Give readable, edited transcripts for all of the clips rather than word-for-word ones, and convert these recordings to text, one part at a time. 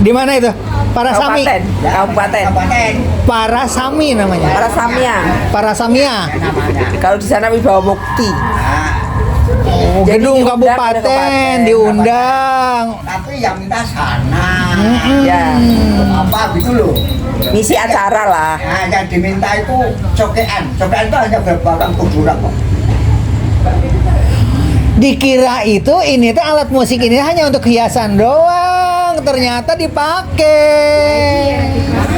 Di mana itu? Parasami. Kabupaten. Parasami namanya. Parasamia. Parasamia. Kalau di sana Wibawa Mukti. Oh, Jadi gedung diundang kabupaten diundang. Tapi yang minta sana. Ya. Apa gitu loh. Misi acara lah. Nah, yang diminta itu cokean. Cokean itu hanya berapa kuburan kok. Dikira itu ini tuh alat musik ini hanya untuk hiasan doang, ternyata dipakai.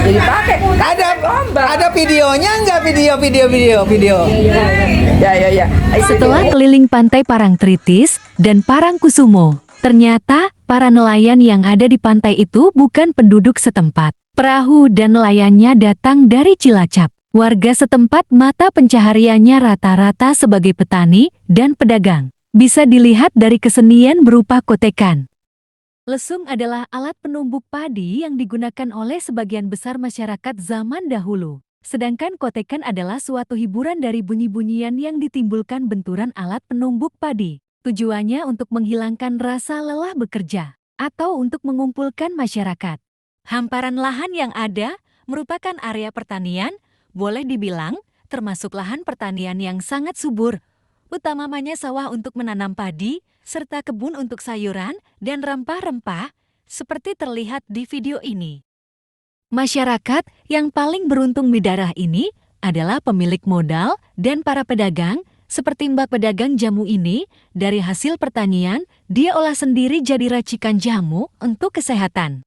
Jadi pakai. Ada videonya nggak? Video. Ya. Setelah keliling pantai Parangtritis dan Parangkusumo, ternyata para nelayan yang ada di pantai itu bukan penduduk setempat. Perahu dan nelayannya datang dari Cilacap. Warga setempat mata pencahariannya rata-rata sebagai petani dan pedagang. Bisa dilihat dari kesenian berupa kotekan. Lesung adalah alat penumbuk padi yang digunakan oleh sebagian besar masyarakat zaman dahulu. Sedangkan kotekan adalah suatu hiburan dari bunyi-bunyian yang ditimbulkan benturan alat penumbuk padi. Tujuannya untuk menghilangkan rasa lelah bekerja atau untuk mengumpulkan masyarakat. Hamparan lahan yang ada merupakan area pertanian, boleh dibilang termasuk lahan pertanian yang sangat subur. Utamanya sawah untuk menanam padi, serta kebun untuk sayuran dan rempah-rempah, seperti terlihat di video ini. Masyarakat yang paling beruntung di daerah ini adalah pemilik modal dan para pedagang, seperti mbak pedagang jamu ini, dari hasil pertanian, dia olah sendiri jadi racikan jamu untuk kesehatan.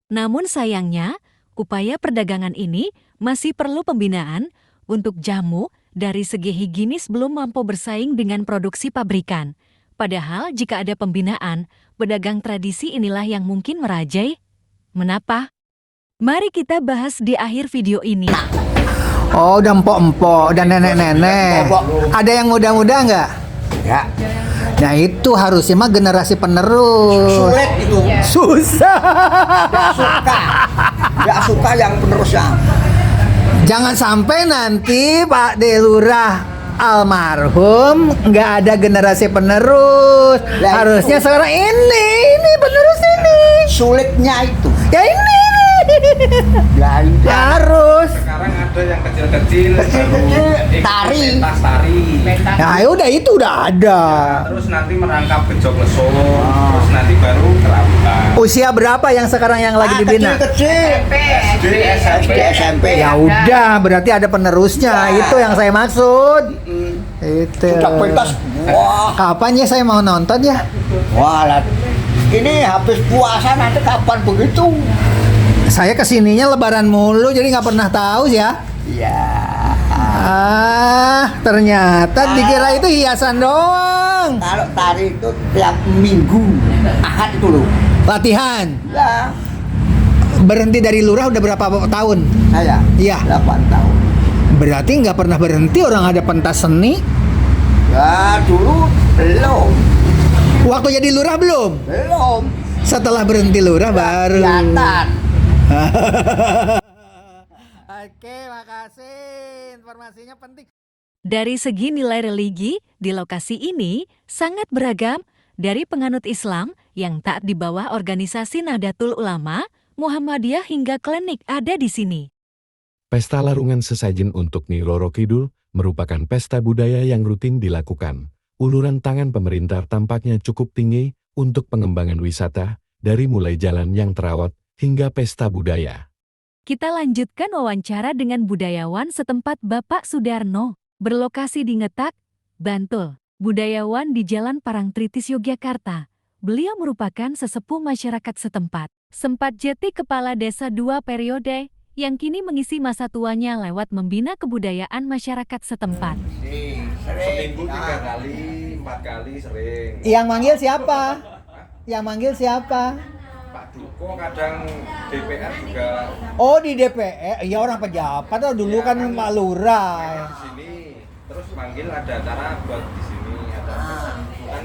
Namun sayangnya, upaya perdagangan ini masih perlu pembinaan untuk jamu dari segi higienis belum mampu bersaing dengan produksi pabrikan. Padahal jika ada pembinaan, pedagang tradisi inilah yang mungkin merajai. Menapa? Mari kita bahas di akhir video ini. Oh, udah empok-empok dan nenek-nenek. Ada yang muda-muda nggak? Ya. Nah itu harusnya mah generasi penerus. Sulit itu. Susah. Gak suka yang penerusnya. Jangan sampai nanti Pak Delurah almarhum nggak ada generasi penerus. Lah, Harusnya itu. sekarang ini penerus ini. Sulitnya itu. Ya ini. Ya, Harus. Sekarang ada yang kecil-kecil Kecil-kecil, ikut tari. pentas tari. Nah udah itu udah ada. Terus nanti merangkap gejok lesung, terus nanti baru keramatan. Usia berapa yang sekarang yang lagi dibina? Kecil-kecil. SD, SMP, SMP. Ya udah, berarti ada penerusnya. Itu yang saya maksud. Itu. Sudah pentas. Wah. Kapan ya saya mau nonton ya? Wah, ini habis puasa nanti kapan begitu? Saya kesininya lebaran mulu, jadi nggak pernah tahu ya. Ya. Ternyata dikira itu hiasan doang. Kalau tari itu tiap minggu, Ahad itu loh. Latihan. Ya, Berhenti dari lurah udah berapa tahun? saya. Iya. 8 tahun. Berarti nggak pernah berhenti orang ada pentas seni. Ya, dulu belum. Waktu jadi lurah belum? Belum. Setelah berhenti lurah baru. Kelihatan. Oke, makasih. Informasinya penting. Dari segi nilai religi, di lokasi ini sangat beragam dari penganut Islam yang taat di bawah organisasi Nahdlatul Ulama, Muhammadiyah hingga klinik ada di sini. Pesta Larungan Sesajen untuk Nyi Roro Kidul merupakan pesta budaya yang rutin dilakukan. Uluran tangan pemerintah tampaknya cukup tinggi untuk pengembangan wisata, dari mulai jalan yang terawat hingga pesta budaya. Kita lanjutkan wawancara dengan budayawan setempat Bapak Sudarno, berlokasi di Ngetak, Bantul. Budayawan di Jalan Parangtritis, Yogyakarta. Beliau merupakan sesepuh masyarakat setempat. Sempat jadi kepala desa 2 periode, yang kini mengisi masa tuanya lewat membina kebudayaan masyarakat setempat. Seminggu 3 kali, 4 kali sering. Yang manggil siapa? Yang manggil siapa? Pak Duko kadang DPR juga Oh di DPR, ya orang pejabat atau dulu kan Pak Lurah. di sini. Terus manggil ada acara buat di sini, ada kan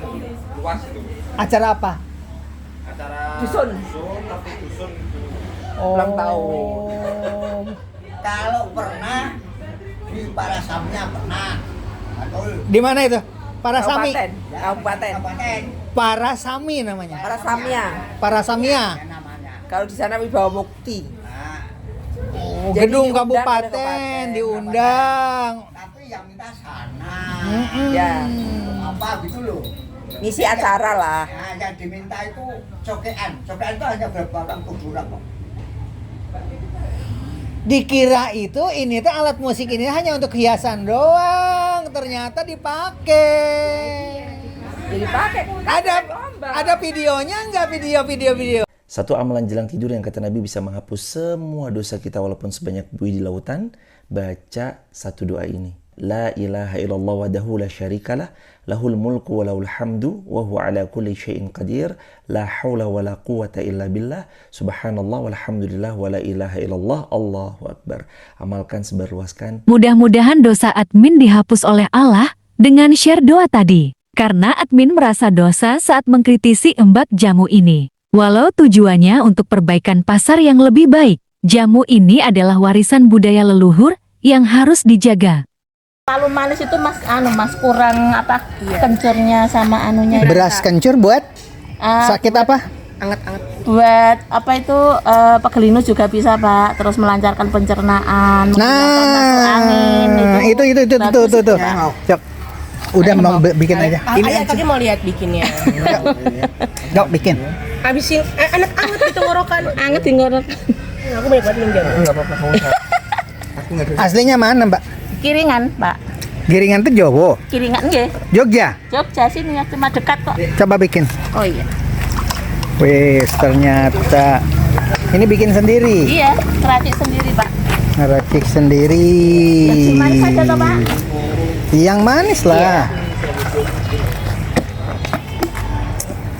luas itu. Acara apa? Acara Dusun. tapi dusun itu. Ulang tahun. Kalau pernah di Parasamnya pernah. Betul. Di mana itu? Parasami. Kabupaten. Kabupaten. Parasami namanya. Parasamia. Parasamia. Namanya. Kalau di sana Wibawa Mukti. Oh, Jadi gedung diundang kabupaten kabupaten. diundang. Tapi yang minta sana. Ya. Apa gitu loh. Ngisi acara lah. Nah, yang diminta itu cokean. Cokean itu hanya berapa orang kuburan kok. Dikira itu ini tuh alat musik ini hanya untuk hiasan doang, ternyata dipakai. Jadi pakai. Ada videonya nggak, video? Satu amalan jelang tidur yang kata Nabi bisa menghapus semua dosa kita walaupun sebanyak buih di lautan. Baca satu doa ini. La ilaha illallah wahdahu la syarikalah, lahul mulku wa lahul hamdu, wa huwa ala kulli syai'in qadir, la hawla wa la quwata illa billah, subhanallah walhamdulillah wa la ilaha illallah, Allahu akbar. Amalkan sebarluaskan. Mudah-mudahan dosa admin dihapus oleh Allah dengan share doa tadi. Karena admin merasa dosa saat mengkritisi embak jamu ini. Walau tujuannya untuk perbaikan pasar yang lebih baik, jamu ini adalah warisan budaya leluhur yang harus dijaga. Palu manis itu mas kurang apa kencurnya sama anunya. Beras kencur buat sakit apa? Anget-anget. Buat apa itu pegelinu juga bisa Pak. Terus melancarkan pencernaan. Masuk angin. Itu Bagus tuh. itu, Pak. Cok. Udah mau bikin aja. Ini tadi mau lihat bikinnya. Cok bikin. Habisin anak anget itu ngorokan. Anget di ngorok. Aku banyak banget minjem. Enggak apa-apa. Aslinya mana, Mbak? Kiringan Pak. Giringan tuh Jawa. Kiringan nggih. Jogja. Jogja sini ya cuma dekat kok. Coba bikin. Oh iya. Wes, ternyata ini bikin sendiri. Iya, keracik sendiri Pak. Ngeracik sendiri. Yang manis aja toh Pak. Yang manis lah. Iya.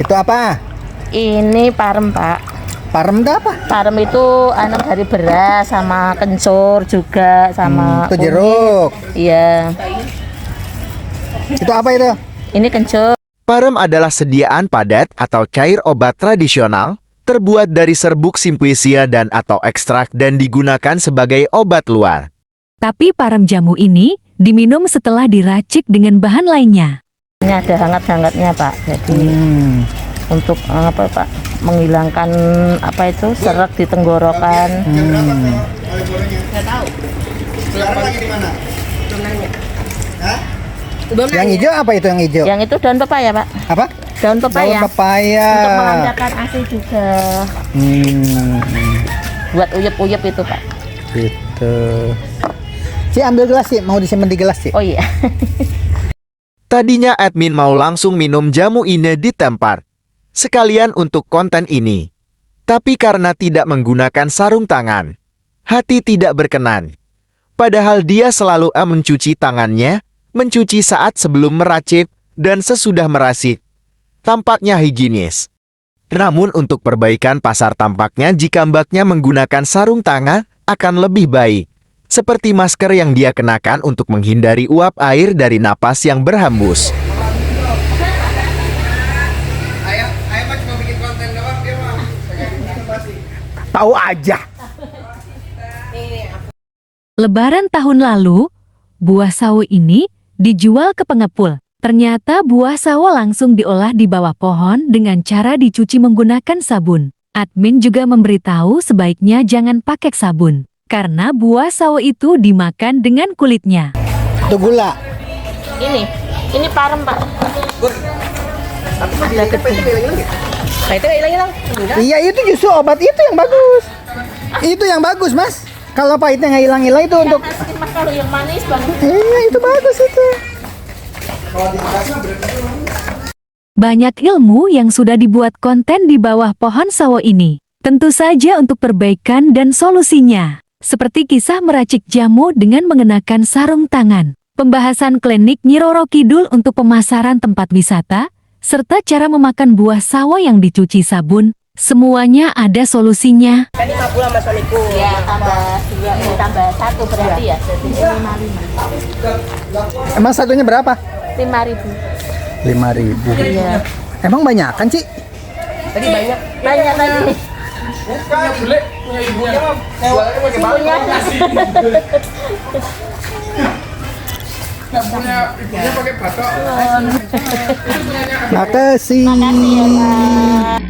Itu apa? Ini parem Pak. Parem itu apa? Parem itu anak dari beras sama kencur juga sama Itu kunyit. jeruk. Iya. Itu apa itu? Ini kencur. Parem adalah sediaan padat atau cair obat tradisional, terbuat dari serbuk simpuisia dan atau ekstrak dan digunakan sebagai obat luar. Tapi parem jamu ini diminum setelah diracik dengan bahan lainnya. Ini ada hangat-hangatnya Pak. Jadi untuk apa Pak? Menghilangkan apa itu seret di tenggorokan. Yang hijau apa itu yang hijau? Yang itu daun pepaya Pak. Apa? Daun pepaya. Daun pepaya. Untuk melancarkan ASI juga. Buat uyep-uyep itu Pak. Gitu. Ci ambil gelas sih, mau disimpan di gelas sih. Oh iya. Tadinya admin mau langsung minum jamu ini di tempat, sekalian untuk konten ini. Tapi karena tidak menggunakan sarung tangan, hati tidak berkenan. Padahal dia selalu mencuci tangannya, mencuci saat sebelum meracik dan sesudah meracik. Tampaknya higienis. Namun untuk perbaikan pasar tampaknya jika mbaknya menggunakan sarung tangan akan lebih baik. Seperti masker yang dia kenakan untuk menghindari uap air dari napas yang berhembus. Tahu aja. Lebaran tahun lalu, buah sawo ini dijual ke pengepul. Ternyata buah sawo langsung diolah di bawah pohon dengan cara dicuci menggunakan sabun. Admin juga memberitahu sebaiknya jangan pakai sabun, karena buah sawo itu dimakan dengan kulitnya. Itu gula. Ini parem Pak. Ada kecil. Nah itu hilang-hilang. Iya itu justru obat itu yang bagus. Itu yang bagus Mas. Kalau pahitnya nggak hilang-hilang itu untuk. Mas kalau yang manis banget. Iya itu bagus itu. Banyak ilmu yang sudah dibuat konten di bawah pohon sawo ini. Tentu saja untuk perbaikan dan solusinya. Seperti kisah meracik jamu dengan mengenakan sarung tangan. Pembahasan klinik Nyi Roro Kidul untuk pemasaran tempat wisata. Serta cara memakan buah sawo yang dicuci sabun. Semuanya ada solusinya. Kan 50 sama suamiku. Ya tambah 2, tambah 1 berarti ya. Jadi 55. Emang satunya berapa? 5.000. 5.000. Iya. Emang banyak kan Ci? Tadi banyak. Banyak tadi. Bukan, bule punya ibunya mah. Jualannya pakai Ibunya. Nggak punya ibunya pakai batok. Makasih. Makasih ya Pak.